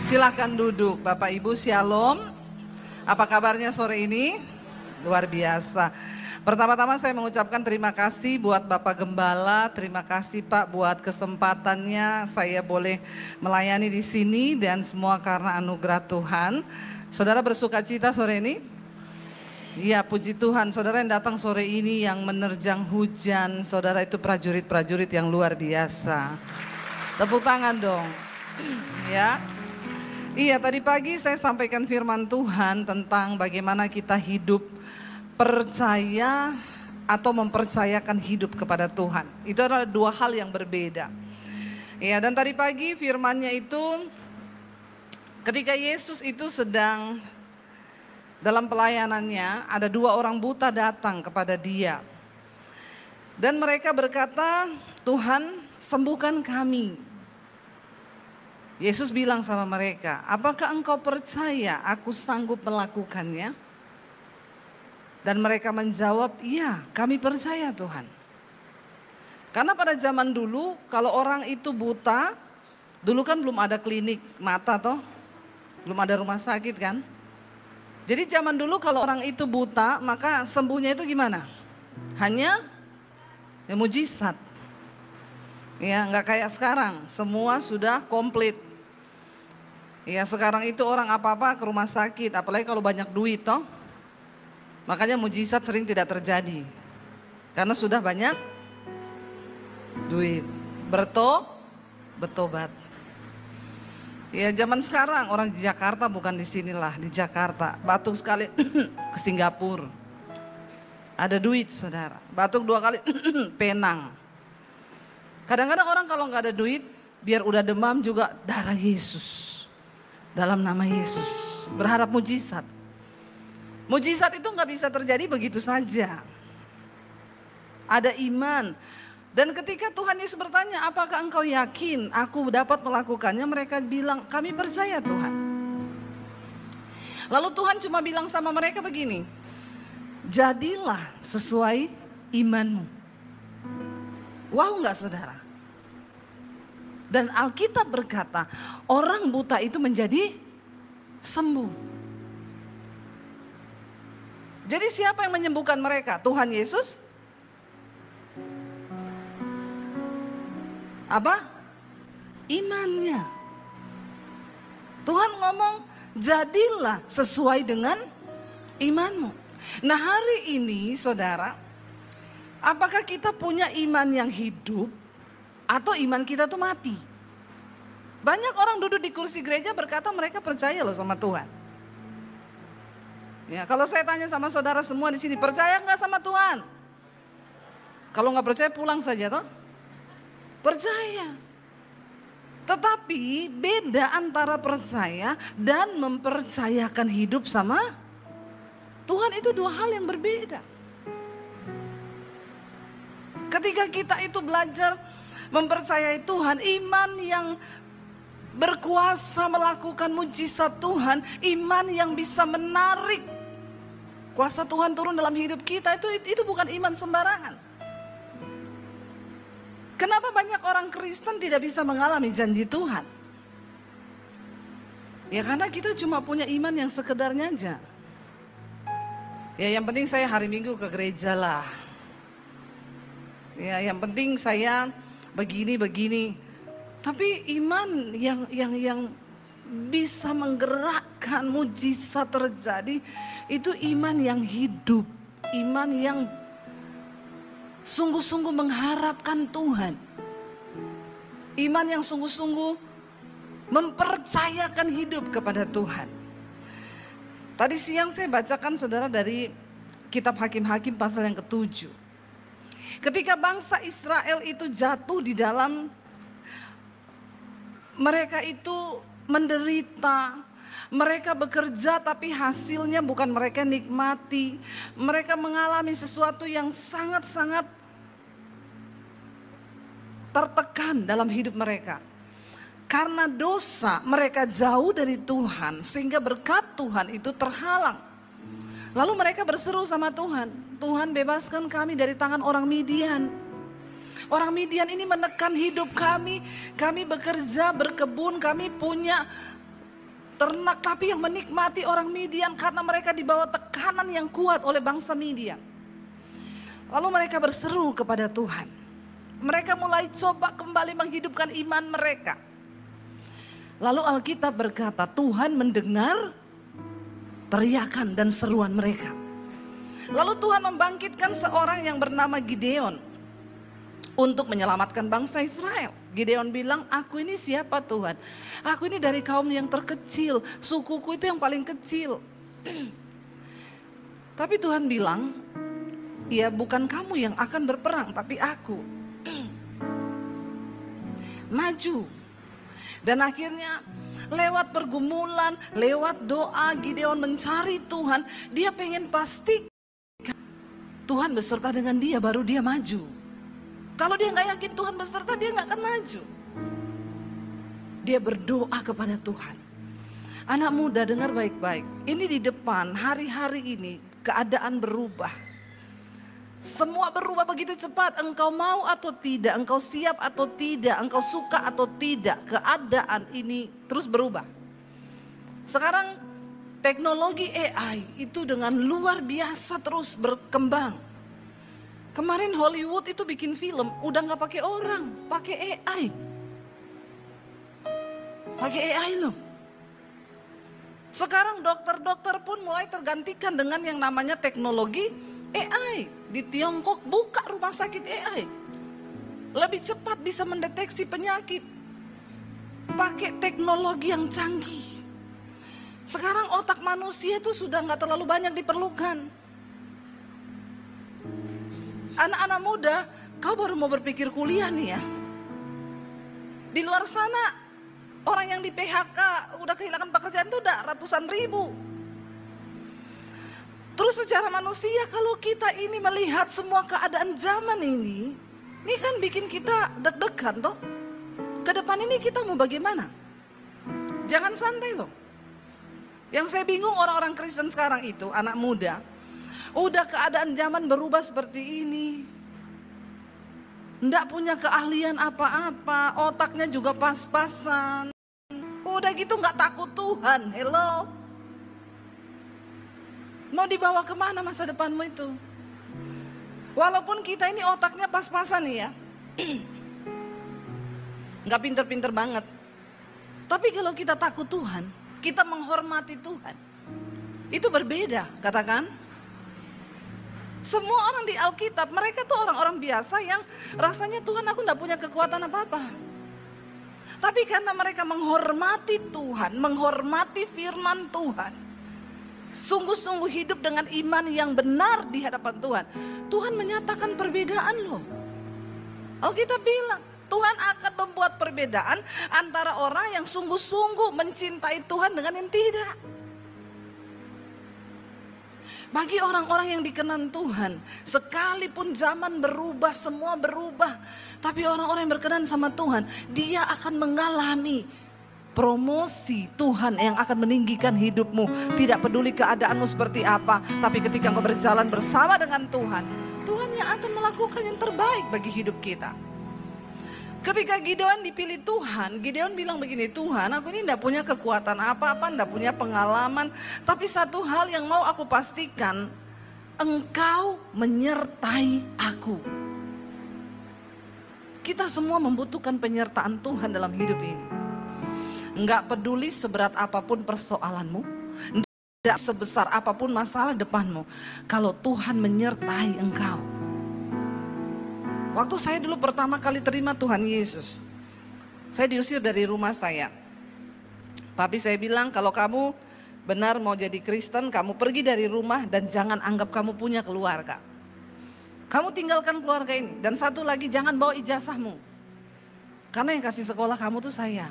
Silakan duduk, Bapak Ibu, Shalom. Apa kabarnya sore ini? Luar biasa. Pertama-tama saya mengucapkan terima kasih buat Bapak Gembala, terima kasih Pak buat kesempatannya saya boleh melayani di sini dan semua karena anugerah Tuhan. Saudara bersuka cita sore ini? Iya, puji Tuhan. Saudara yang datang sore ini yang menerjang hujan, saudara itu prajurit-prajurit yang luar biasa. Tepuk tangan dong. Ya. Iya, tadi pagi saya sampaikan firman Tuhan tentang bagaimana kita hidup percaya atau mempercayakan hidup kepada Tuhan. Itu adalah dua hal yang berbeda. Ya, dan tadi pagi firmannya itu ketika Yesus itu sedang dalam pelayanannya, ada dua orang buta datang kepada dia. Dan mereka berkata, "Tuhan, sembuhkan kami." Yesus bilang sama mereka, "Apakah engkau percaya aku sanggup melakukannya?" Dan mereka menjawab, "Iya, kami percaya Tuhan." Karena pada zaman dulu kalau orang itu buta, dulu kan belum ada klinik mata toh, belum ada rumah sakit kan. Jadi zaman dulu kalau orang itu buta, maka sembuhnya itu gimana? Hanya ya mujizat. Ya, nggak kayak sekarang, semua sudah komplit. Ya, sekarang itu orang apa-apa ke rumah sakit, apalagi kalau banyak duit toh. Makanya mujizat sering tidak terjadi. Karena sudah banyak duit. Bertobat. Ya, zaman sekarang orang di Jakarta, bukan di sinilah, di Jakarta. Batuk sekali ke Singapura. Ada duit, saudara. Batuk 2 kali Penang. Kadang-kadang orang kalau nggak ada duit, biar udah demam juga darah Yesus, dalam nama Yesus, berharap mujizat. Mujizat itu nggak bisa terjadi begitu saja. Ada iman. Dan ketika Tuhan Yesus bertanya, "Apakah engkau yakin aku dapat melakukannya?" Mereka bilang, "Kami percaya Tuhan." Lalu Tuhan cuma bilang sama mereka begini, "Jadilah sesuai imanmu." Wow enggak saudara? Dan Alkitab berkata, orang buta itu menjadi sembuh. Jadi siapa yang menyembuhkan mereka? Tuhan Yesus? Apa? Imannya. Tuhan ngomong, jadilah sesuai dengan imanmu. Nah, hari ini saudara, apakah kita punya iman yang hidup atau iman kita tuh mati? Banyak orang duduk di kursi gereja berkata mereka percaya loh sama Tuhan. Ya, kalau saya tanya sama saudara semua di sini, percaya nggak sama Tuhan? Kalau nggak percaya pulang saja toh. Percaya. Tetapi beda antara percaya dan mempercayakan hidup sama Tuhan, itu dua hal yang berbeda. Ketika kita itu belajar mempercayai Tuhan, iman yang berkuasa melakukan mujizat Tuhan, iman yang bisa menarik kuasa Tuhan turun dalam hidup kita, itu bukan iman sembarangan. Kenapa banyak orang Kristen tidak bisa mengalami janji Tuhan? Ya karena kita cuma punya iman yang sekedarnya aja. Ya yang penting saya hari Minggu ke gereja lah. Ya yang penting saya begini. Tapi iman yang bisa menggerakkan mujizat terjadi, itu iman yang hidup, iman yang sungguh-sungguh mengharapkan Tuhan. Iman yang sungguh-sungguh mempercayakan hidup kepada Tuhan. Tadi siang saya bacakan saudara dari kitab Hakim-Hakim pasal yang ke-7. Ketika bangsa Israel itu jatuh di dalam, mereka itu menderita, mereka bekerja tapi hasilnya bukan mereka nikmati. Mereka mengalami sesuatu yang sangat-sangat tertekan dalam hidup mereka. Karena dosa mereka jauh dari Tuhan sehingga berkat Tuhan itu terhalang. Lalu mereka berseru sama Tuhan, "Tuhan bebaskan kami dari tangan orang Midian. Orang Midian ini menekan hidup kami bekerja, berkebun, kami punya ternak tapi yang menikmati orang Midian karena mereka dibawa tekanan yang kuat oleh bangsa Midian. Lalu mereka berseru kepada Tuhan. Mereka mulai coba kembali menghidupkan iman mereka. Lalu Alkitab berkata, Tuhan mendengar teriakan dan seruan mereka. Lalu Tuhan membangkitkan seorang yang bernama Gideon untuk menyelamatkan bangsa Israel. Gideon bilang, aku ini siapa Tuhan? Aku ini dari kaum yang terkecil, sukuku itu yang paling kecil. Tapi Tuhan bilang, ya bukan kamu yang akan berperang, tapi aku. Maju. Dan akhirnya lewat pergumulan, lewat doa, Gideon mencari Tuhan. Dia pengen pastikan Tuhan beserta dengan dia, baru dia maju. Kalau dia gak yakin Tuhan beserta, dia gak akan maju. Dia berdoa kepada Tuhan. Anak muda, dengar baik-baik. Ini di depan, hari-hari ini keadaan berubah. Semua berubah begitu cepat. Engkau mau atau tidak, engkau siap atau tidak, engkau suka atau tidak, keadaan ini terus berubah. Sekarang teknologi AI itu dengan luar biasa terus berkembang. Kemarin Hollywood itu bikin film, udah gak pakai orang, pakai AI. Pakai AI loh. Sekarang dokter-dokter pun mulai tergantikan dengan yang namanya teknologi AI. Di Tiongkok buka rumah sakit AI. Lebih cepat bisa mendeteksi penyakit. Pakai teknologi yang canggih. Sekarang otak manusia itu sudah gak terlalu banyak diperlukan. Anak-anak muda, kau baru mau berpikir kuliah nih ya. Di luar sana, orang yang di PHK udah kehilangan pekerjaan itu udah ratusan ribu. Terus secara manusia kalau kita ini melihat semua keadaan zaman ini kan bikin kita deg-degan toh. Ke depan ini kita mau bagaimana? Jangan santai loh. Yang saya bingung orang-orang Kristen sekarang itu, anak muda, udah keadaan zaman berubah seperti ini. Nggak punya keahlian apa-apa, otaknya juga pas-pasan. Udah gitu nggak takut Tuhan, hello. Mau dibawa kemana masa depanmu itu? Walaupun kita ini otaknya pas-pasan nih ya. Nggak pinter-pinter banget. Tapi kalau kita takut Tuhan, kita menghormati Tuhan. Itu berbeda, katakan. Semua orang di Alkitab, mereka tuh orang-orang biasa yang rasanya Tuhan aku gak punya kekuatan apa-apa. Tapi karena mereka menghormati Tuhan, menghormati firman Tuhan, sungguh-sungguh hidup dengan iman yang benar di hadapan Tuhan, Tuhan menyatakan perbedaan loh. Alkitab bilang, Tuhan akan membuat perbedaan antara orang yang sungguh-sungguh mencintai Tuhan dengan yang tidak. Bagi orang-orang yang dikenan Tuhan, sekalipun zaman berubah, semua berubah, tapi orang-orang yang berkenan sama Tuhan, dia akan mengalami promosi Tuhan yang akan meninggikan hidupmu. Tidak peduli keadaanmu seperti apa, tapi ketika engkau berjalan bersama dengan Tuhan, Tuhan yang akan melakukan yang terbaik bagi hidup kita. Ketika Gideon dipilih Tuhan, Gideon bilang begini, Tuhan aku ini tidak punya kekuatan apa-apa, tidak punya pengalaman. Tapi satu hal yang mau aku pastikan, Engkau menyertai aku. Kita semua membutuhkan penyertaan Tuhan dalam hidup ini. Enggak peduli seberat apapun persoalanmu, tidak sebesar apapun masalah depanmu, kalau Tuhan menyertai engkau. Waktu saya dulu pertama kali terima Tuhan Yesus, saya diusir dari rumah saya. Papi saya bilang, kalau kamu benar mau jadi Kristen, kamu pergi dari rumah dan jangan anggap kamu punya keluarga. Kamu tinggalkan keluarga ini. Dan satu lagi, jangan bawa ijazahmu. Karena yang kasih sekolah kamu tuh saya.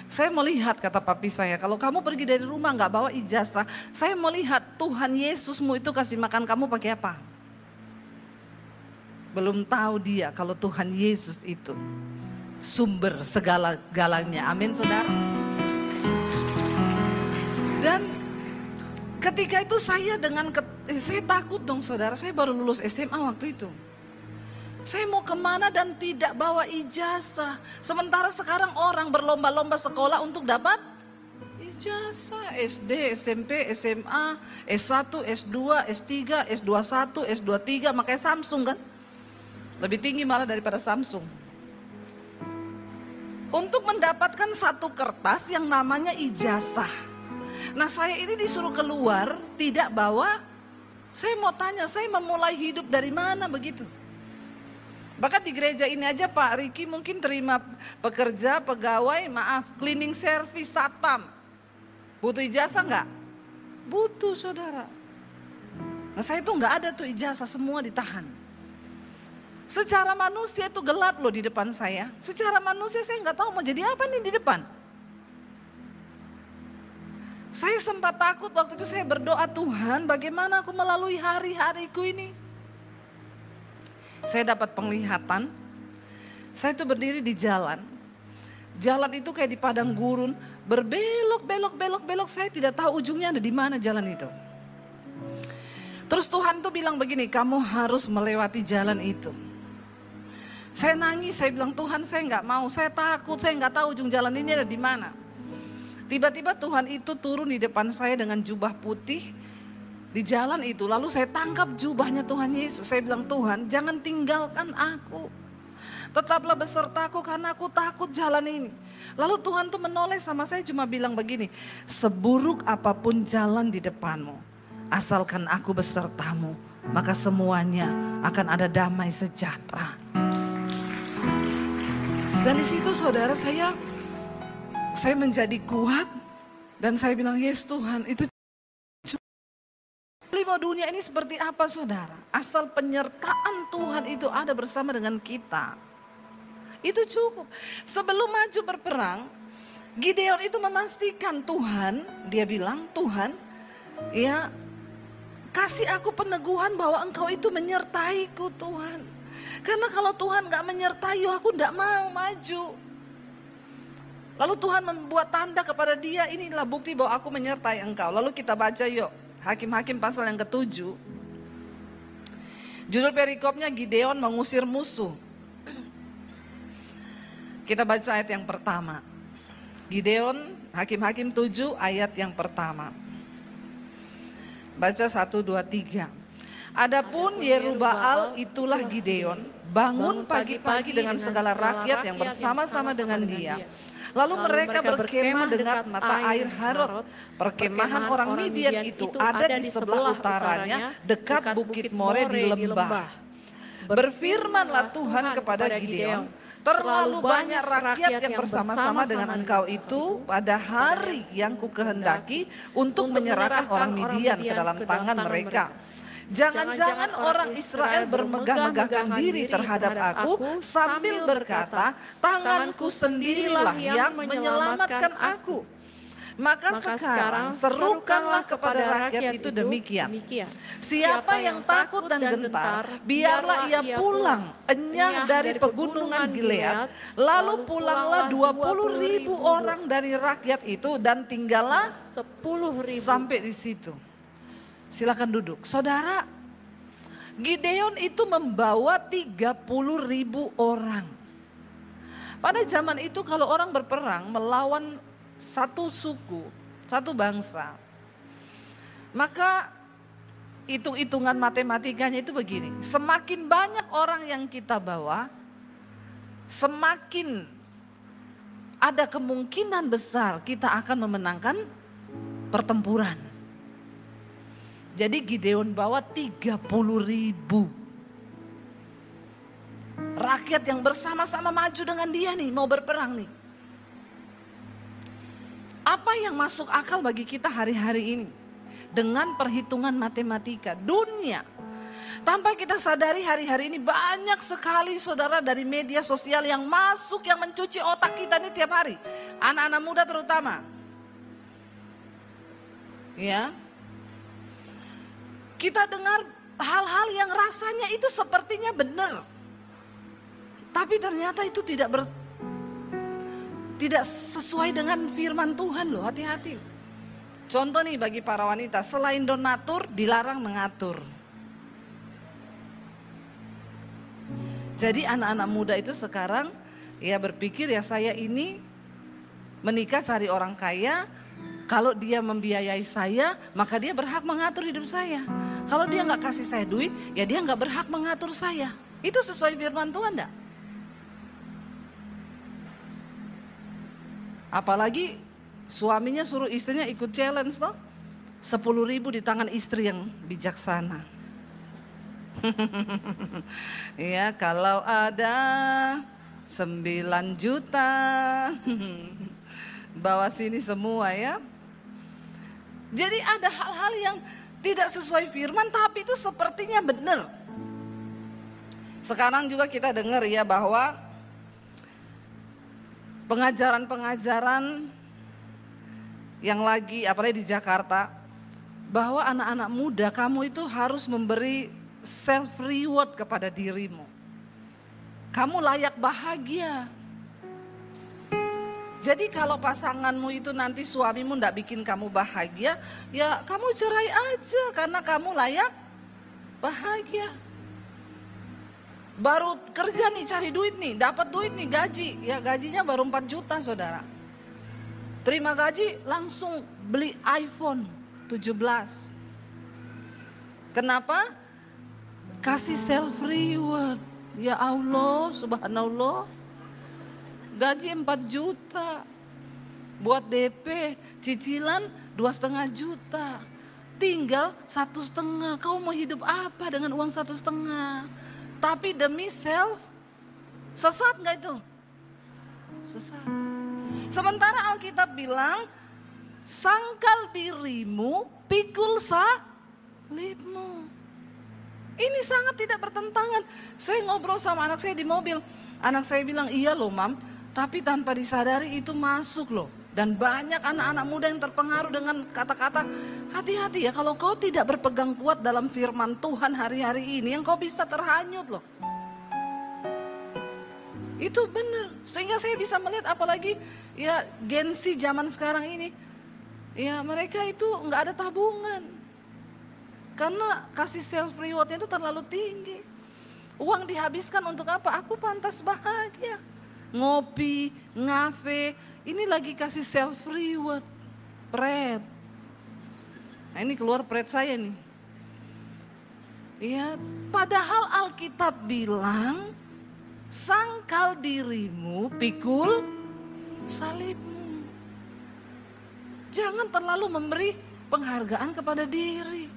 Saya melihat, kata papi saya, kalau kamu pergi dari rumah gak bawa ijazah, saya melihat Tuhan Yesusmu itu kasih makan kamu pakai apa. Belum tahu dia kalau Tuhan Yesus itu sumber segala-galanya. Amin saudara. Dan ketika itu saya saya takut dong saudara. Saya baru lulus SMA waktu itu. Saya mau kemana dan tidak bawa ijazah. Sementara sekarang orang berlomba-lomba sekolah untuk dapat ijazah. ijazah SD, SMP, SMA, S1, S2, S3, S21, S23, makanya Samsung kan. Lebih tinggi malah daripada Samsung. Untuk mendapatkan satu kertas yang namanya ijazah. Nah saya ini disuruh keluar tidak bawa, saya mau tanya, saya memulai hidup dari mana begitu. Bahkan di gereja ini aja Pak Riki mungkin terima pekerja, pegawai, cleaning service, satpam. Butuh ijazah enggak? Butuh saudara. Nah saya tuh enggak ada tuh ijazah, semua ditahan. Secara manusia itu gelap loh di depan saya. Secara manusia saya enggak tahu mau jadi apa nih di depan. Saya sempat takut waktu itu saya berdoa, Tuhan bagaimana aku melalui hari-hariku ini. Saya dapat penglihatan, saya itu berdiri di jalan. Jalan itu kayak di padang gurun, berbelok, saya tidak tahu ujungnya ada di mana jalan itu. Terus Tuhan tuh bilang begini, kamu harus melewati jalan itu. Saya nangis, saya bilang Tuhan saya nggak mau, saya takut, saya nggak tahu ujung jalan ini ada di mana. Tiba-tiba Tuhan itu turun di depan saya dengan jubah putih di jalan itu. Lalu saya tangkap jubahnya Tuhan Yesus. Saya bilang Tuhan jangan tinggalkan aku. Tetaplah besertaku karena aku takut jalan ini. Lalu Tuhan tuh menoleh sama saya cuma bilang begini. Seburuk apapun jalan di depanmu, asalkan aku besertamu, maka semuanya akan ada damai sejahtera. Dan di situ saudara saya menjadi kuat dan saya bilang yes Tuhan itu mau dunia ini seperti apa saudara? Asal penyertaan Tuhan itu ada bersama dengan kita. Itu cukup. Sebelum maju berperang, Gideon itu memastikan Tuhan, dia bilang Tuhan ya kasih aku peneguhan bahwa engkau itu menyertaiku Tuhan. Karena kalau Tuhan gak menyertai aku gak mau maju. Lalu Tuhan membuat tanda kepada dia, inilah bukti bahwa aku menyertai engkau. Lalu kita baca yuk. Hakim-Hakim pasal yang ke-7. Judul perikopnya Gideon mengusir musuh. Kita baca ayat yang pertama. Gideon, Hakim-Hakim 7 ayat yang pertama. Baca 1, 2, 3. Adapun Yerubbaal itulah Gideon, bangun pagi-pagi dengan segala rakyat yang bersama-sama dengan dia. Lalu mereka berkemah dekat mata air Harod. Perkemahan orang Midian itu ada di sebelah utaranya, dekat bukit More di lembah. Berfirmanlah Tuhan kepada Gideon, terlalu banyak rakyat yang bersama-sama dengan engkau itu pada hari yang kukehendaki untuk menyerahkan orang Midian ke dalam tangan mereka. Jangan-jangan orang Israel bermegah-megahkan diri terhadap aku sambil berkata, tanganku sendirilah yang menyelamatkan aku. Maka sekarang serukanlah kepada rakyat itu demikian. Siapa yang takut dan gentar, biarlah ia pulang enyah dari pegunungan Gilead. Lalu pulanglah 20.000 orang dari rakyat itu dan tinggallah 10.000 sampai di situ. Silakan duduk. Saudara, Gideon itu membawa 30.000 orang. Pada zaman itu kalau orang berperang melawan satu suku, satu bangsa, maka hitung-hitungan matematikanya itu begini. Semakin banyak orang yang kita bawa, semakin ada kemungkinan besar kita akan memenangkan pertempuran. Jadi Gideon bawa 30.000 rakyat yang bersama-sama maju dengan dia nih, mau berperang nih. Apa yang masuk akal bagi kita hari-hari ini? Dengan perhitungan matematika dunia. Tanpa kita sadari hari-hari ini banyak sekali saudara dari media sosial yang masuk, yang mencuci otak kita nih tiap hari. Anak-anak muda terutama. Ya. Kita dengar hal-hal yang rasanya itu sepertinya benar. Tapi ternyata itu tidak sesuai dengan firman Tuhan loh, hati-hati. Contoh nih bagi para wanita, selain donatur dilarang mengatur. Jadi anak-anak muda itu sekarang ya berpikir ya saya ini menikah cari orang kaya, Kalau dia membiayai saya, maka dia berhak mengatur hidup saya. Kalau dia nggak kasih saya duit, ya dia nggak berhak mengatur saya. Itu sesuai firman Tuhan enggak? Apalagi suaminya suruh istrinya ikut challenge toh. 10.000 di tangan istri yang bijaksana. Ya, kalau ada 9 juta bawa sini semua ya. Jadi ada hal-hal yang tidak sesuai firman tapi itu sepertinya benar. Sekarang juga kita dengar ya bahwa pengajaran-pengajaran yang lagi apalagi di Jakarta, bahwa anak-anak muda kamu itu harus memberi self reward kepada dirimu. Kamu layak bahagia. Jadi kalau pasanganmu itu nanti suamimu ndak bikin kamu bahagia, ya kamu cerai aja karena kamu layak bahagia. Baru kerja nih cari duit nih, dapat duit nih gaji, ya gajinya baru 4 juta saudara. Terima gaji langsung beli iPhone 17. Kenapa? Kasih self reward. Ya Allah, subhanallah. Gaji 4 juta. Buat DP, cicilan 2,5 juta. Tinggal 1,5. Kau mau hidup apa dengan uang 1,5? Tapi demi self, sesat gak itu? Sesat. Sementara Alkitab bilang, sangkal dirimu, pikul salibmu. Ini sangat tidak bertentangan. Saya ngobrol sama anak saya di mobil. Anak saya bilang, iya loh mam, tapi tanpa disadari itu masuk loh. Dan banyak anak-anak muda yang terpengaruh dengan kata-kata, hati-hati ya kalau kau tidak berpegang kuat dalam firman Tuhan hari-hari ini, yang kau bisa terhanyut loh. Itu benar, sehingga saya bisa melihat apalagi ya Gen Z zaman sekarang ini. Ya mereka itu nggak ada tabungan. Karena kasih self rewardnya itu terlalu tinggi. Uang dihabiskan untuk apa? Aku pantas bahagia. Ngopi, ngafe, ini lagi kasih self reward. Pret. Nah ini keluar pret saya nih. Ya, padahal Alkitab bilang, sangkal dirimu, pikul salibmu. Jangan terlalu memberi penghargaan kepada diri.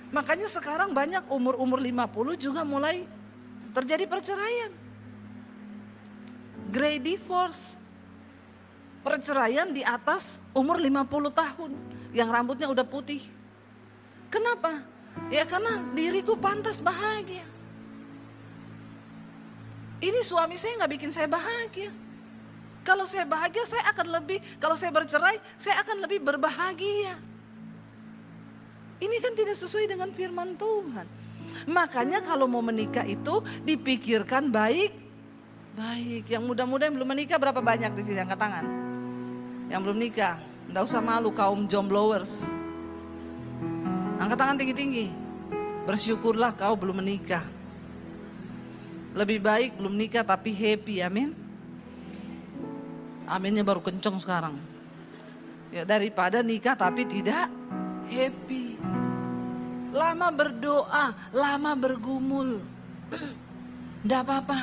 Makanya sekarang banyak umur-umur 50 juga mulai terjadi perceraian. Grey divorce. Perceraian di atas umur 50 tahun. Yang rambutnya udah putih. Kenapa? Ya karena diriku pantas bahagia. Ini suami saya gak bikin saya bahagia. Kalau saya bahagia saya akan lebih, kalau saya bercerai saya akan lebih berbahagia. Ini kan tidak sesuai dengan firman Tuhan. Makanya kalau mau menikah itu dipikirkan baik-baik. Yang muda-muda yang belum menikah berapa banyak di sini angkat tangan? Yang belum nikah, enggak usah malu kaum jombloers. Angkat tangan tinggi-tinggi. Bersyukurlah kau belum menikah. Lebih baik belum nikah tapi happy, amin. Aminnya baru kenceng sekarang. Ya daripada nikah tapi tidak happy. Lama berdoa, lama bergumul. Enggak apa-apa.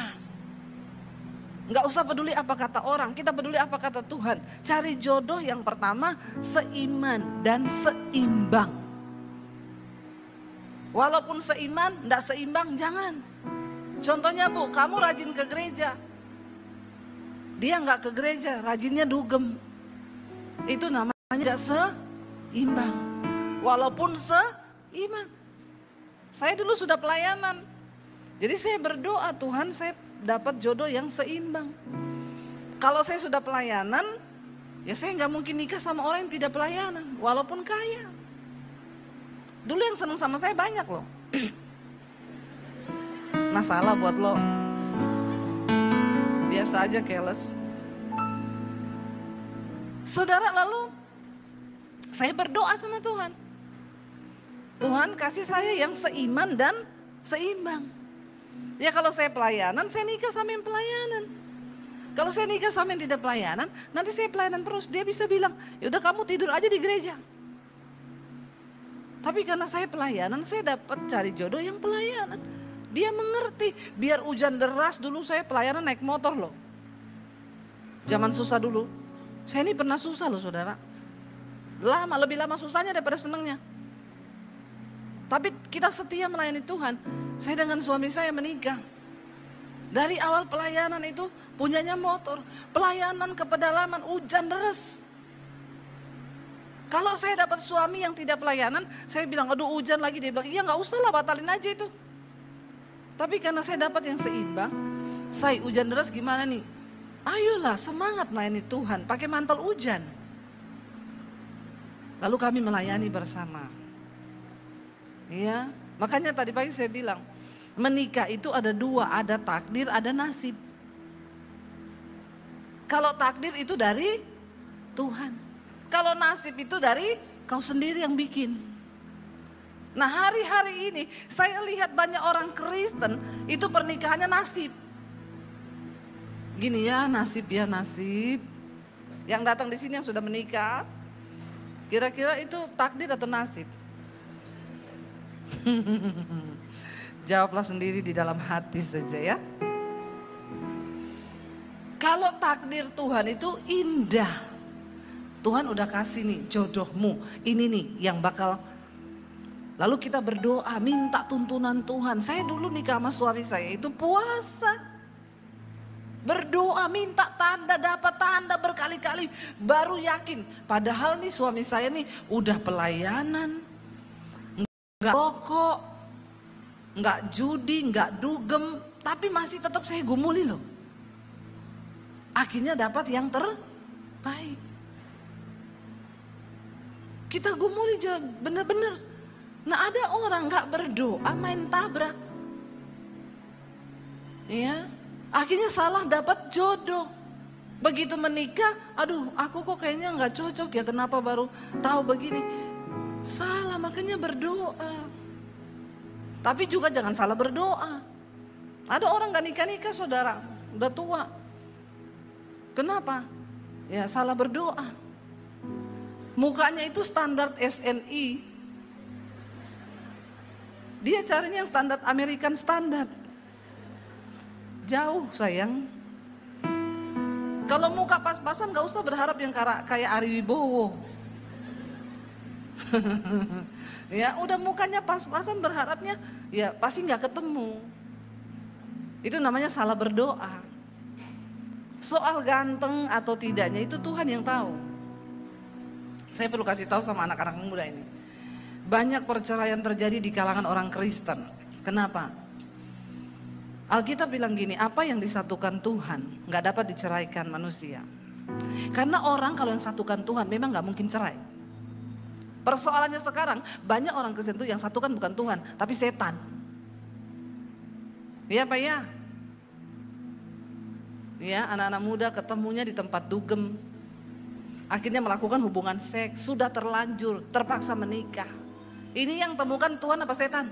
Enggak usah peduli apa kata orang, kita peduli apa kata Tuhan. Cari jodoh yang pertama seiman dan seimbang. Walaupun seiman, enggak seimbang jangan. Contohnya Bu, kamu rajin ke gereja. Dia enggak ke gereja, rajinnya dugem. Itu namanya tidak seimbang. Walaupun seiman. Saya dulu sudah pelayanan. Jadi saya berdoa, Tuhan saya dapat jodoh yang seimbang. Kalau saya sudah pelayanan, ya saya nggak mungkin nikah sama orang yang tidak pelayanan, walaupun kaya. Dulu yang senang sama saya banyak loh. Masalah buat lo. Biasa aja careless. Saudara, lalu saya berdoa sama Tuhan. Tuhan kasih saya yang seiman dan seimbang. Ya kalau saya pelayanan, saya nikah sama yang pelayanan. Kalau saya nikah sama yang tidak pelayanan, nanti saya pelayanan terus. Dia bisa bilang, yaudah kamu tidur aja di gereja. Tapi karena saya pelayanan, saya dapat cari jodoh yang pelayanan. Dia mengerti, biar hujan deras dulu saya pelayanan naik motor loh. Zaman susah dulu. Saya ini pernah susah loh saudara. Lebih lama susahnya daripada senangnya. Tapi kita setia melayani Tuhan. Saya dengan suami saya menikah. Dari awal pelayanan itu punyanya motor. Pelayanan ke pedalaman hujan deras. Kalau saya dapat suami yang tidak pelayanan, saya bilang aduh hujan lagi. Dia bilang iya gak usah lah, batalin aja itu. Tapi karena saya dapat yang seimbang, saya hujan deras gimana nih? Ayolah semangat melayani Tuhan, pakai mantel hujan. Lalu kami melayani bersama. Ya, makanya tadi pagi saya bilang, menikah itu ada dua, ada takdir, ada nasib. Kalau takdir itu dari Tuhan. Kalau nasib itu dari kau sendiri yang bikin. Nah hari-hari ini saya lihat banyak orang Kristen itu pernikahannya nasib. Gini ya nasib. Yang datang di sini yang sudah menikah, kira-kira itu takdir atau nasib? Jawablah sendiri di dalam hati saja ya. Kalau takdir Tuhan itu indah. Tuhan udah kasih nih jodohmu, ini nih yang bakal. Lalu kita berdoa minta tuntunan Tuhan. Saya dulu nikah sama suami saya itu puasa. Berdoa minta tanda, dapat tanda berkali-kali baru yakin. Padahal nih suami saya nih udah pelayanan. Enggak rokok, enggak judi, enggak dugem. Tapi masih tetap saya gumuli loh. Akhirnya dapat yang terbaik. Kita gumuli bener-bener. Nah ada orang gak berdoa main tabrak. Ya, akhirnya salah dapat jodoh. Begitu menikah, aduh aku kok kayaknya gak cocok ya, kenapa baru tahu begini. Salah, makanya berdoa. Tapi juga jangan salah berdoa. Ada orang gak nikah-nikah saudara, udah tua. Kenapa? Ya salah berdoa. Mukanya itu standar SNI. Dia carinya yang standar American standard. Jauh sayang. Kalau muka pas-pasan gak usah berharap yang kayak Ari Wibowo. Ya udah mukanya pas-pasan berharapnya ya pasti gak ketemu. Itu namanya salah berdoa. Soal ganteng atau tidaknya itu Tuhan yang tahu. Saya perlu kasih tahu sama anak-anak muda ini. Banyak perceraian terjadi di kalangan orang Kristen. Kenapa? Alkitab bilang gini, apa yang disatukan Tuhan gak dapat diceraikan manusia. Karena orang kalau yang satukan Tuhan memang gak mungkin cerai. Persoalannya sekarang banyak orang Kristen itu yang satukan bukan Tuhan tapi setan. Iya Pak ya? Ya anak-anak muda ketemunya di tempat dugem. Akhirnya melakukan hubungan seks, sudah terlanjur, terpaksa menikah. Ini yang temukan Tuhan apa setan?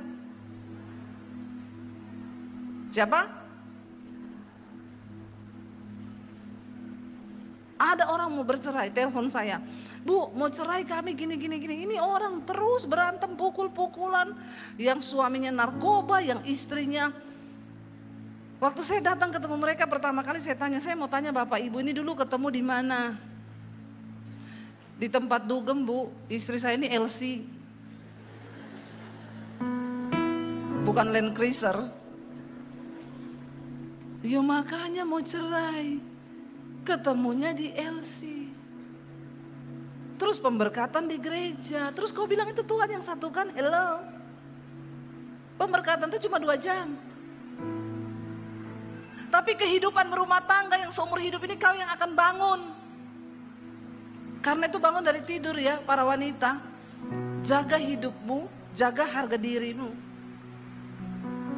Siapa? Ada orang mau bercerai, telepon saya. Bu, mau cerai kami gini. Ini orang terus berantem, pukul-pukulan. Yang suaminya narkoba, yang istrinya. Waktu saya datang ketemu mereka pertama kali saya mau tanya Bapak Ibu ini dulu ketemu di mana? Di tempat dugem Bu, istri saya ini LC. Bukan Land Cruiser. Ya makanya mau cerai. Ketemunya di LC. Terus pemberkatan di gereja. Terus kau bilang itu Tuhan yang satukan? Hello. Pemberkatan itu cuma 2 jam. Tapi kehidupan berumah tangga yang seumur hidup ini kau yang akan bangun. Karena itu bangun dari tidur ya para wanita. Jaga hidupmu, jaga harga dirimu.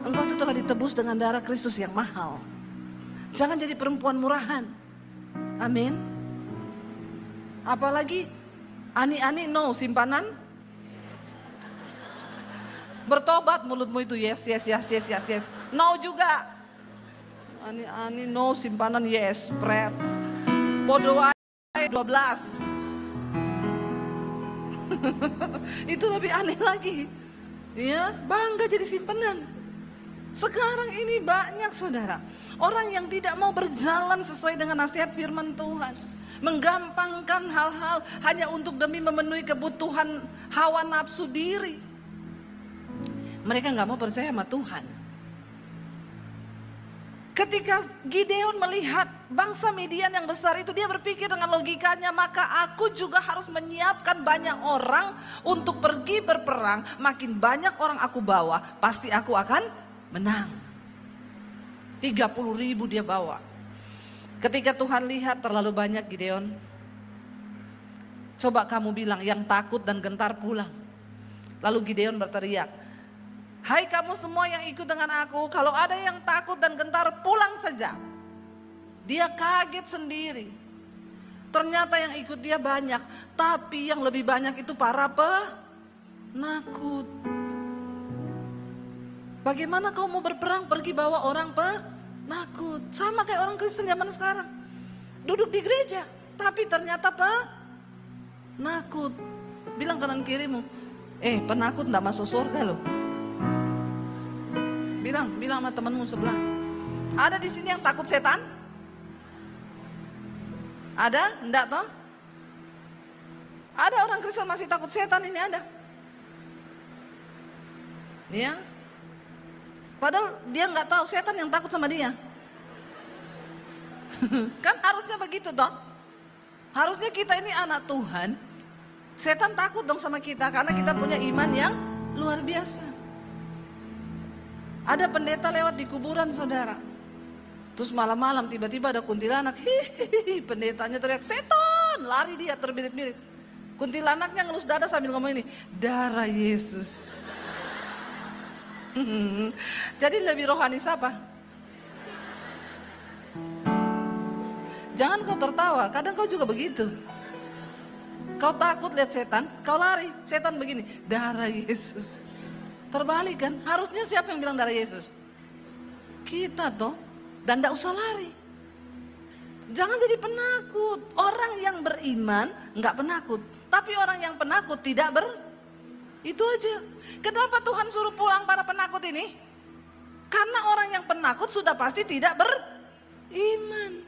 Engkau itu telah ditebus dengan darah Kristus yang mahal. Jangan jadi perempuan murahan. Amin. Apalagi ani-ani no simpanan. Bertobat mulutmu itu yes. No juga. Ani no simpanan yes spread. Bodoh aja 12. Itu lebih aneh lagi. Ya, bangga jadi simpanan. Sekarang ini banyak saudara, orang yang tidak mau berjalan sesuai dengan nasihat firman Tuhan. Menggampangkan hal-hal hanya untuk demi memenuhi kebutuhan hawa nafsu diri. Mereka gak mau percaya sama Tuhan. Ketika Gideon melihat bangsa Midian yang besar itu, dia berpikir dengan logikanya, maka aku juga harus menyiapkan banyak orang untuk pergi berperang. Makin banyak orang aku bawa, pasti aku akan menang. 30.000 dia bawa. Ketika Tuhan lihat terlalu banyak Gideon, coba kamu bilang yang takut dan gentar pulang. Lalu Gideon berteriak, hai kamu semua yang ikut dengan aku, kalau ada yang takut dan gentar pulang saja. Dia kaget sendiri. Ternyata yang ikut dia banyak, tapi yang lebih banyak itu para penakut. Bagaimana kau mau berperang pergi bawa orang penakut? Sama kayak orang Kristen zaman sekarang. Duduk di gereja, tapi ternyata penakut. Bilang kanan kirimu, penakut enggak masuk surga loh. Bilang sama temanmu sebelah. Ada di sini yang takut setan? Ada? Enggak toh? Ada orang Kristen masih takut setan, ini ada. Ya. Padahal dia nggak tahu setan yang takut sama dia. Kan harusnya begitu toh. Harusnya kita ini anak Tuhan. Setan takut dong sama kita karena kita punya iman yang luar biasa. Ada pendeta lewat di kuburan saudara. Terus malam-malam tiba-tiba ada kuntilanak. Hihihi, pendetanya teriak setan, lari dia terbirit-birit. Kuntilanaknya ngelus dada sambil ngomong ini, darah Yesus. Jadi lebih rohani siapa? Jangan kau tertawa, kadang kau juga begitu. Kau takut lihat setan, kau lari, setan begini, darah Yesus. Terbalik kan, harusnya siapa yang bilang darah Yesus? Kita toh, dan tidak usah lari. Jangan jadi penakut. Orang yang beriman nggak penakut, tapi orang yang penakut tidak itu aja. Kenapa Tuhan suruh pulang para penakut ini? Karena orang yang penakut sudah pasti tidak beriman.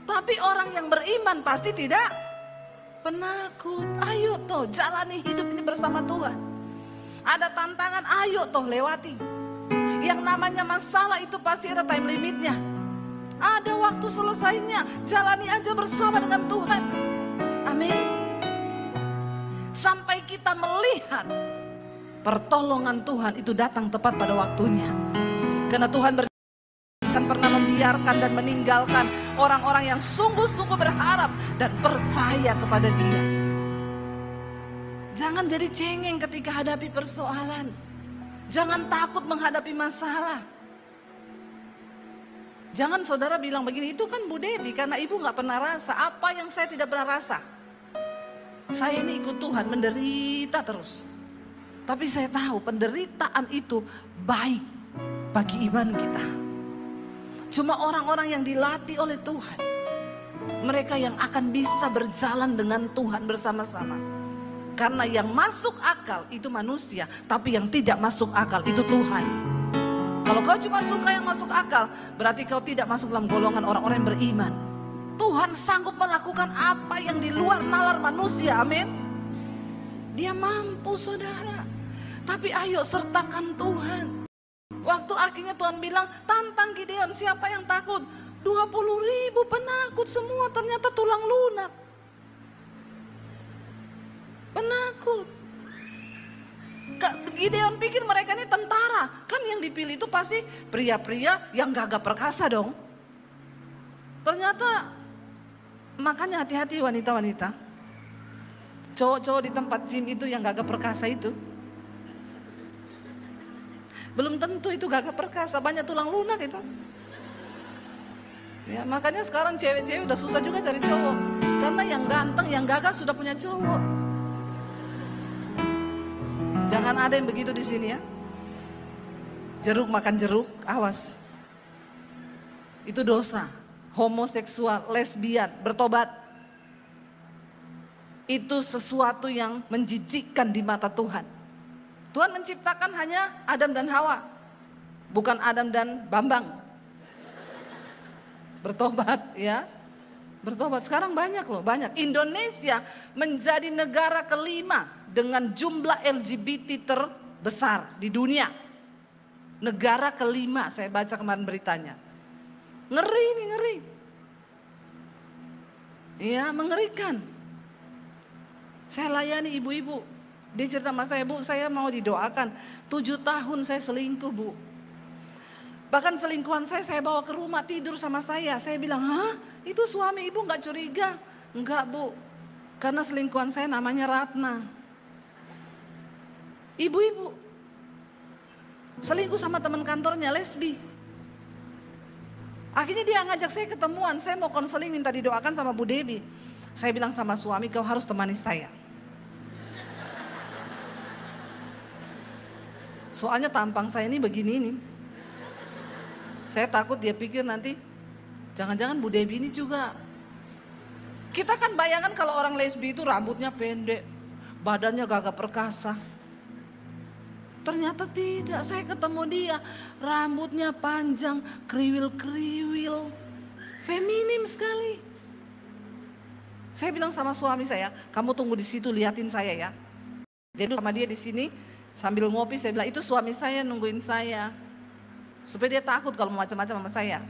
Tapi orang yang beriman pasti tidak penakut. Ayo toh jalani hidup ini bersama Tuhan. Ada tantangan, ayo toh lewati. Yang namanya masalah itu pasti ada time limitnya. Ada waktu selesainya. Jalani aja bersama dengan Tuhan. Amin. Sampai kita melihat pertolongan Tuhan itu datang tepat pada waktunya. Karena Tuhan berjanji pernah membiarkan dan meninggalkan orang-orang yang sungguh-sungguh berharap dan percaya kepada Dia. Jangan jadi cengeng ketika hadapi persoalan. Jangan takut menghadapi masalah. Jangan saudara bilang begini, itu kan Bu Debi karena ibu gak pernah rasa. Apa yang saya tidak pernah rasa? Saya ini ikut Tuhan menderita terus. Tapi saya tahu penderitaan itu baik bagi iman kita. Cuma orang-orang yang dilatih oleh Tuhan, mereka yang akan bisa berjalan dengan Tuhan bersama-sama. Karena yang masuk akal itu manusia, tapi yang tidak masuk akal itu Tuhan. Kalau kau cuma suka yang masuk akal, berarti kau tidak masuk dalam golongan orang-orang yang beriman. Tuhan sanggup melakukan apa yang di luar nalar manusia, amin. Dia mampu saudara. Tapi ayo sertakan Tuhan. Waktu akhirnya Tuhan bilang, tantang Gideon, siapa yang takut? 20.000 penakut semua, ternyata tulang lunak. Penakut. Gideon pikir mereka ini tentara. Kan yang dipilih itu pasti pria-pria yang gagah perkasa dong. Ternyata makanya hati-hati wanita-wanita. Cowok-cowok di tempat gym itu yang gagah perkasa itu, belum tentu itu gagah perkasa, banyak tulang lunak itu. Ya, makanya sekarang cewek-cewek udah susah juga cari cowok. Karena yang ganteng, yang gagah sudah punya cowok. Jangan ada yang begitu di sini ya. Jeruk makan jeruk, awas. Itu dosa. Homoseksual, lesbian, bertobat. Itu sesuatu yang menjijikkan di mata Tuhan. Tuhan menciptakan hanya Adam dan Hawa, bukan Adam dan Bambang. Bertobat ya. Bertobat sekarang banyak loh, banyak. Indonesia menjadi negara kelima dengan jumlah LGBT terbesar di dunia. Negara kelima, saya baca kemarin beritanya. Ngeri ini, ngeri. Iya, mengerikan. Saya layani ibu-ibu. Dia cerita sama saya, Bu, saya mau didoakan. 7 tahun saya selingkuh, Bu. Bahkan selingkuhan saya bawa ke rumah tidur sama saya. Saya bilang, hah? Itu suami ibu gak curiga? Enggak, Bu. Karena selingkuhan saya namanya Ratna. Ibu-ibu selingkuh sama teman kantornya, lesbi. Akhirnya dia ngajak saya ketemuan. Saya mau konseling, minta didoakan sama Bu Debi. Saya bilang sama suami, kau harus temani saya. Soalnya tampang saya ini begini nih. Saya takut dia pikir nanti, jangan-jangan Bu Debi ini juga. Kita kan bayangan kalau orang lesbi itu rambutnya pendek, badannya gagah perkasa. Ternyata tidak, saya ketemu dia, rambutnya panjang, kriwil-kriwil, feminim sekali. Saya bilang sama suami saya, kamu tunggu di situ liatin saya ya. Jadi sama dia di sini sambil ngopi, saya bilang itu suami saya nungguin saya. Supaya dia takut kalau mau macam-macam sama saya.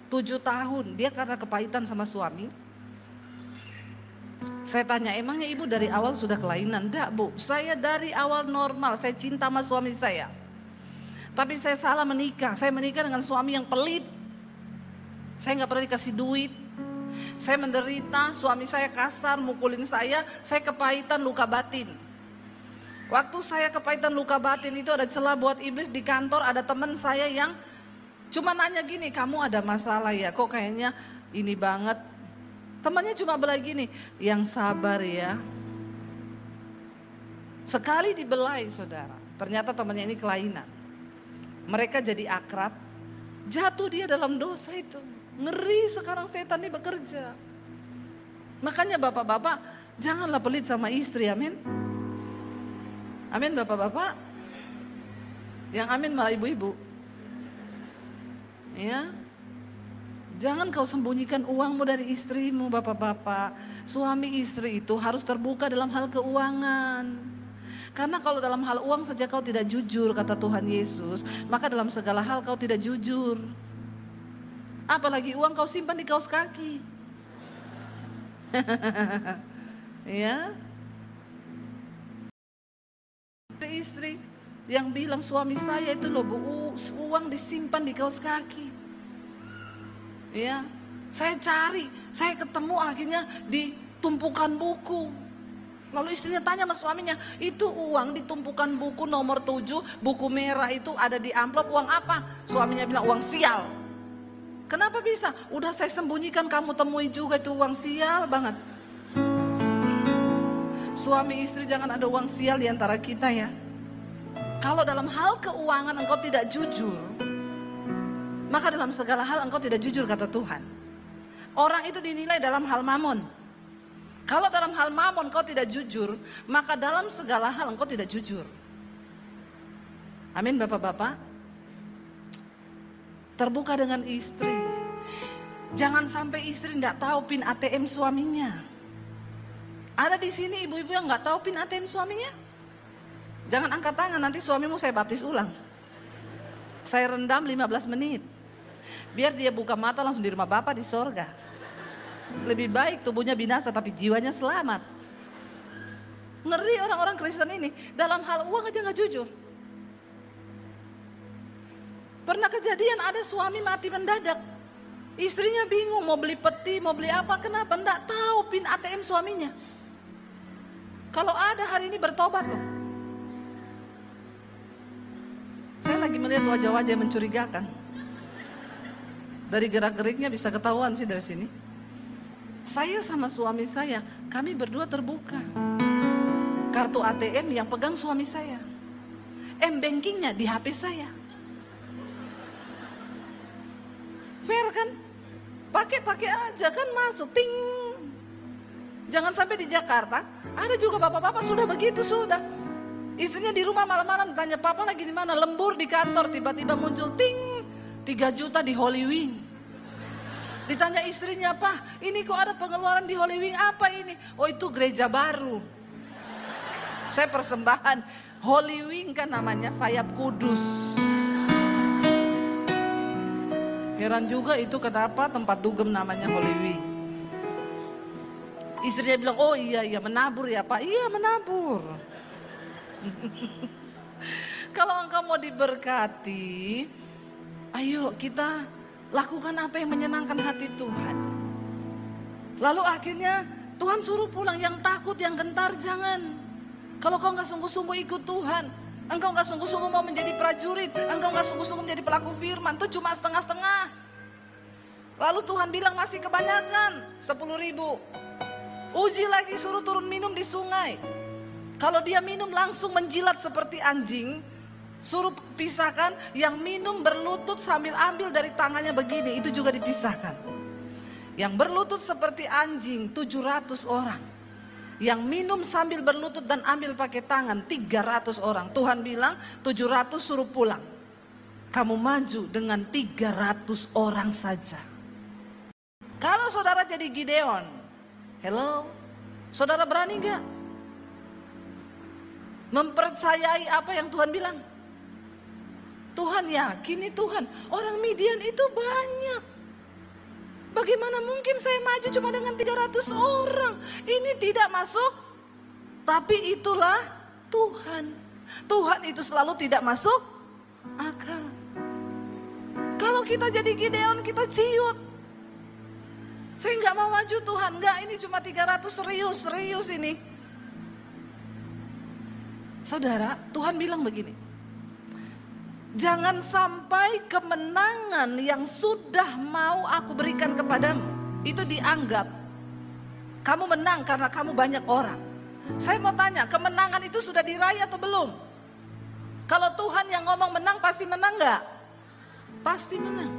7 tahun, dia karena kepahitan sama suami. Saya tanya, emangnya ibu dari awal sudah kelainan? Enggak, Bu, saya dari awal normal, saya cinta sama suami saya. Tapi saya salah menikah, saya menikah dengan suami yang pelit. Saya gak pernah dikasih duit. Saya menderita, suami saya kasar, mukulin saya kepahitan luka batin. Waktu saya kepahitan luka batin itu ada celah buat iblis di kantor, ada teman saya yang cuma nanya gini, kamu ada masalah ya, kok kayaknya ini banget. Temannya cuma bilang gini, yang sabar ya. Sekali dibelai saudara, ternyata temannya ini kelainan. Mereka jadi akrab, jatuh dia dalam dosa itu. Ngeri sekarang setan ini bekerja. Makanya bapak-bapak, janganlah pelit sama istri, amin. Amin bapak-bapak. Yang amin malah ibu-ibu. Ya. Jangan kau sembunyikan uangmu dari istrimu, bapak-bapak. Suami istri itu harus terbuka dalam hal keuangan. Karena kalau dalam hal uang saja kau tidak jujur, kata Tuhan Yesus, maka dalam segala hal kau tidak jujur. Apalagi uang kau simpan di kaos kaki. Ya. Istri yang bilang suami saya itu loh, Bu, uang disimpan di kaos kaki. Ya, saya cari, saya ketemu akhirnya di tumpukan buku. Lalu istrinya tanya sama suaminya, itu uang di tumpukan buku nomor 7, buku merah itu ada di amplop, uang apa? Suaminya bilang uang sial. Kenapa bisa? Udah saya sembunyikan, kamu temui juga itu uang sial banget. Suami istri jangan ada uang sial di antara kita ya. Kalau dalam hal keuangan engkau tidak jujur, maka dalam segala hal engkau tidak jujur, kata Tuhan. Orang itu dinilai dalam hal mamon. Kalau dalam hal mamon engkau tidak jujur, maka dalam segala hal engkau tidak jujur. Amin bapak-bapak. Terbuka dengan istri. Jangan sampai istri tidak tahu PIN ATM suaminya. Ada di sini ibu-ibu yang nggak tahu PIN ATM suaminya? Jangan angkat tangan, nanti suamimu saya baptis ulang. Saya rendam 15 menit. Biar dia buka mata langsung di rumah Bapa di sorga. Lebih baik tubuhnya binasa tapi jiwanya selamat. Ngeri orang-orang Kristen ini. Dalam hal uang aja gak jujur. Pernah kejadian ada suami mati mendadak. Istrinya bingung mau beli peti, mau beli apa. Kenapa? Nggak tahu PIN ATM suaminya. Kalau ada hari ini bertobat loh. Saya lagi melihat wajah-wajah yang mencurigakan. Dari gerak-geriknya bisa ketahuan sih dari sini. Saya sama suami saya, kami berdua terbuka. Kartu ATM yang pegang suami saya. M-bankingnya di HP saya. fair kan? Pakai aja kan masuk, ting. Jangan sampai di Jakarta, ada juga bapak-bapak sudah begitu sudah. Istrinya di rumah malam-malam tanya papa lagi di mana, lembur di kantor, tiba-tiba muncul ting, 3 juta di Holy Wing. Ditanya istrinya, "Pak, ini kok ada pengeluaran di Holy Wing, apa ini?" "Oh, itu gereja baru. Saya persembahan Holy Wing kan namanya, sayap kudus." Heran juga itu kenapa tempat dugem namanya Holy Wing. Istrinya bilang, "Oh iya menabur ya Pak." "Iya menabur." Kalau engkau mau diberkati, ayo kita lakukan apa yang menyenangkan hati Tuhan. Lalu akhirnya Tuhan suruh pulang, yang takut, yang gentar jangan. Kalau kau gak sungguh-sungguh ikut Tuhan, engkau gak sungguh-sungguh mau menjadi prajurit, engkau gak sungguh-sungguh menjadi pelaku firman, itu cuma setengah-setengah. Lalu Tuhan bilang masih kebanyakan, 10.000. Uji lagi, suruh turun minum di sungai. Kalau dia minum langsung menjilat seperti anjing, suruh pisahkan. Yang minum berlutut sambil ambil dari tangannya begini, itu juga dipisahkan. Yang berlutut seperti anjing 700 orang. Yang minum sambil berlutut dan ambil pakai tangan 300 orang. Tuhan bilang 700 suruh pulang. Kamu maju dengan 300 orang saja. Kalau saudara jadi Gideon, hello, saudara berani gak mempercayai apa yang Tuhan bilang? Tuhan yakini Tuhan, orang Midian itu banyak. Bagaimana mungkin saya maju cuma dengan 300 orang? Ini tidak masuk. Tapi itulah Tuhan. Tuhan itu selalu tidak masuk akal. Kalau kita jadi Gideon, kita ciut. Saya nggak mau maju Tuhan, nggak, ini cuma 300, serius ini. Saudara, Tuhan bilang begini, jangan sampai kemenangan yang sudah mau aku berikan kepadamu, itu dianggap kamu menang karena kamu banyak orang. Saya mau tanya, kemenangan itu sudah diraih atau belum? Kalau Tuhan yang ngomong menang, pasti menang nggak? Pasti menang.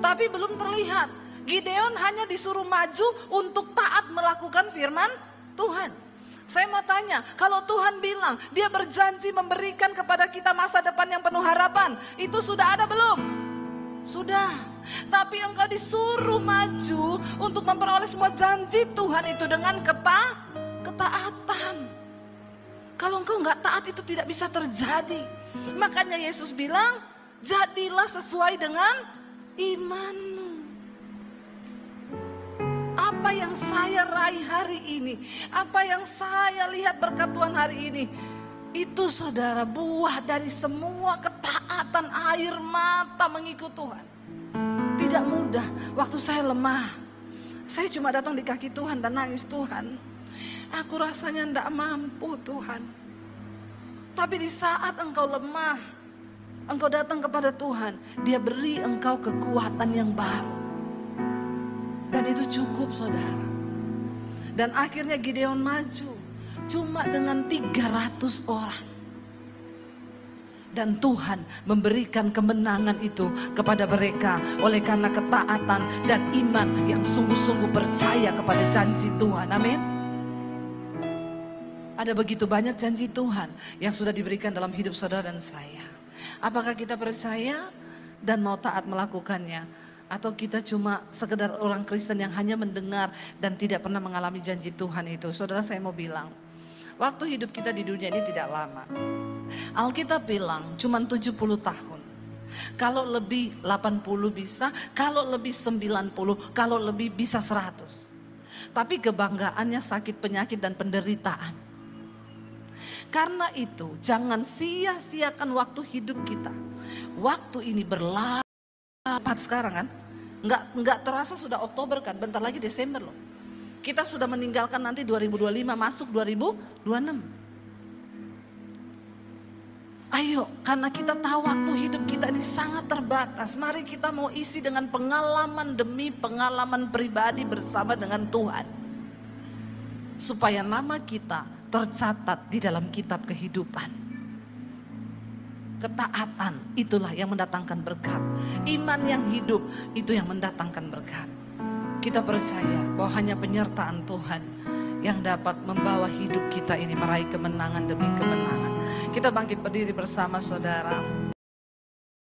Tapi belum terlihat. Gideon hanya disuruh maju untuk taat melakukan firman Tuhan. Saya mau tanya, kalau Tuhan bilang dia berjanji memberikan kepada kita masa depan yang penuh harapan, itu sudah ada belum? Sudah. Tapi engkau disuruh maju untuk memperoleh semua janji Tuhan itu dengan ketaatan. Kalau engkau nggak taat, itu tidak bisa terjadi. Makanya Yesus bilang, jadilah sesuai dengan imanmu. Apa yang saya raih hari ini, apa yang saya lihat berkat Tuhan hari ini, itu saudara buah dari semua ketaatan, air mata mengikut Tuhan. Tidak mudah, waktu saya lemah, saya cuma datang di kaki Tuhan dan nangis, Tuhan, aku rasanya tidak mampu Tuhan. Tapi di saat engkau lemah, engkau datang kepada Tuhan, Dia beri engkau kekuatan yang baru. Dan itu cukup saudara. Dan akhirnya Gideon maju cuma dengan 300 orang. Dan Tuhan memberikan kemenangan itu kepada mereka oleh karena ketaatan dan iman yang sungguh-sungguh percaya kepada janji Tuhan. Amin. Ada begitu banyak janji Tuhan yang sudah diberikan dalam hidup saudara dan saya. Apakah kita percaya dan mau taat melakukannya? Atau kita cuma sekedar orang Kristen yang hanya mendengar dan tidak pernah mengalami janji Tuhan itu? Saudara, saya mau bilang, waktu hidup kita di dunia ini tidak lama. Alkitab bilang cuma 70 tahun. Kalau lebih 80 bisa, kalau lebih 90, kalau lebih bisa 100. Tapi kebanggaannya sakit, penyakit dan penderitaan. Karena itu jangan sia-siakan waktu hidup kita. Waktu ini berlalu. Cepat sekarang kan, nggak terasa sudah Oktober kan, bentar lagi Desember loh. Kita sudah meninggalkan nanti 2025 masuk 2026. Ayo, karena kita tahu waktu hidup kita ini sangat terbatas, mari kita mau isi dengan pengalaman demi pengalaman pribadi bersama dengan Tuhan. Supaya nama kita tercatat di dalam kitab kehidupan. ketaatan itulah yang mendatangkan berkat. Iman yang hidup itu yang mendatangkan berkat. Kita percaya bahwa hanya penyertaan Tuhan yang dapat membawa hidup kita ini meraih kemenangan demi kemenangan. Kita bangkit berdiri bersama saudara.